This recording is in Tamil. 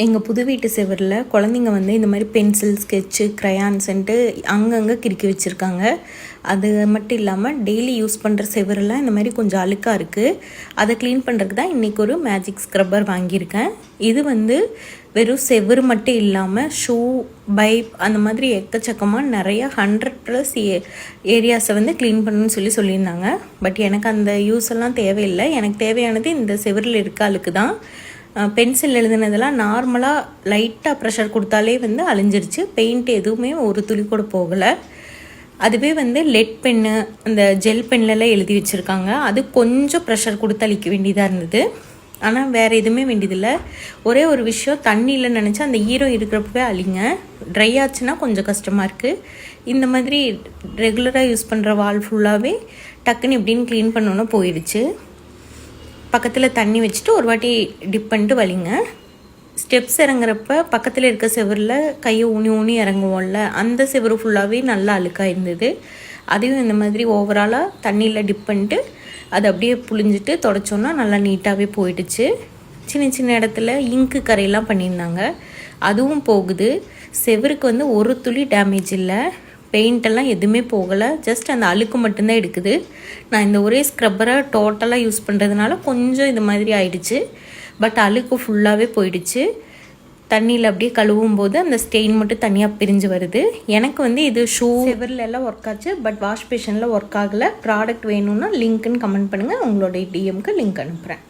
எங்கள் புது வீட்டு செவரில் குழந்தைங்க வந்து இந்த மாதிரி பென்சில் ஸ்கெட்சு க்ரையான்ஸுன்ட்டு அங்கங்கே கிறுக்கி வச்சுருக்காங்க. அது மட்டும் இல்லாமல் டெய்லி யூஸ் பண்ணுற செவரெல்லாம் இந்த மாதிரி கொஞ்சம் அழுக்காக இருக்குது. அதை க்ளீன் பண்ணுறதுக்கு தான் இன்றைக்கி ஒரு மேஜிக் ஸ்க்ரப்பர் வாங்கியிருக்கேன். இது வந்து வெறும் செவரு மட்டும் இல்லாமல் ஷூ, பைப் அந்த மாதிரி எக்கச்சக்கமாக நிறையா 100+ ஏரியாஸை வந்து க்ளீன் பண்ணணும்னு சொல்லியிருந்தாங்க. பட் எனக்கு அந்த யூஸ் எல்லாம் தேவையில்லை. எனக்கு தேவையானது இந்த செவரில் இருக்க அழுக்கு தான். பென்சில் எழுதுனதெல்லாம் நார்மலாக லைட்டாக ப்ரெஷர் கொடுத்தாலே வந்து அழிஞ்சிருச்சு. பெயிண்ட் எதுவுமே ஒரு துளி கூட போகலை. அதுவே வந்து லெட் பென்னு, அந்த ஜெல் பென்லலாம் எழுதி வச்சுருக்காங்க. அது கொஞ்சம் ப்ரெஷர் கொடுத்து அழிக்க வேண்டியதாக இருந்தது. ஆனால் வேறு எதுவுமே வேண்டியதில்லை. ஒரே ஒரு விஷயம், தண்ணியில் நினச்சா அந்த ஈரம் இருக்கிறப்பவே அழிங்க. ட்ரை ஆச்சுன்னா கொஞ்சம் கஷ்டமாக இருக்குது. இந்த மாதிரி ரெகுலராக யூஸ் பண்ணுற வால் ஃபுல்லாகவே டக்குன்னு இப்படின்னு க்ளீன் பண்ணோன்னா போயிடுச்சு. பக்கத்தில் தண்ணி வச்சுட்டு ஒரு வாட்டி டிப் பண்ணிட்டு வலிங்க. ஸ்டெப்ஸ் இறங்குறப்ப பக்கத்தில் இருக்க செவரில் கையை ஊனி ஊனி இறங்குவோம்ல, அந்த செவரு ஃபுல்லாகவே நல்லா அழுக்காக இருந்தது. அதையும் இந்த மாதிரி ஓவராலாக தண்ணியில் டிப் பண்ணிட்டு அதை அப்படியே புழிஞ்சிட்டு தொடச்சோன்னா நல்லா நீட்டாகவே போயிடுச்சு. சின்ன சின்ன இடத்துல இங்கு கரையெல்லாம் பண்ணியிருந்தாங்க, அதுவும் போகுது. செவருக்கு வந்து ஒரு துளி டேமேஜ் இல்லை, பெயிண்டெல்லாம் எதுவுமே போகலை. ஜஸ்ட் அந்த அழுக்கு மட்டும்தான் எடுக்குது. நான் இந்த ஒரே ஸ்க்ரப்பரை டோட்டலாக யூஸ் பண்ணுறதுனால கொஞ்சம் இது மாதிரி ஆயிடுச்சு. பட் அழுக்கு ஃபுல்லாகவே போயிடுச்சு. தண்ணியில் அப்படியே கழுவும் போது அந்த ஸ்டெயின் மட்டும் தனியாக பிரிஞ்சு வருது. எனக்கு வந்து இது ஷூ செவரில் எல்லாம் ஒர்க் ஆச்சு, பட் வாஷ் பேஷனில் ஒர்க் ஆகலை. ப்ராடக்ட் வேணும்னா லிங்க்குன்னு கமெண்ட் பண்ணுங்கள், உங்களுடைய டிஎம்க்கு லிங்க் அனுப்புகிறேன்.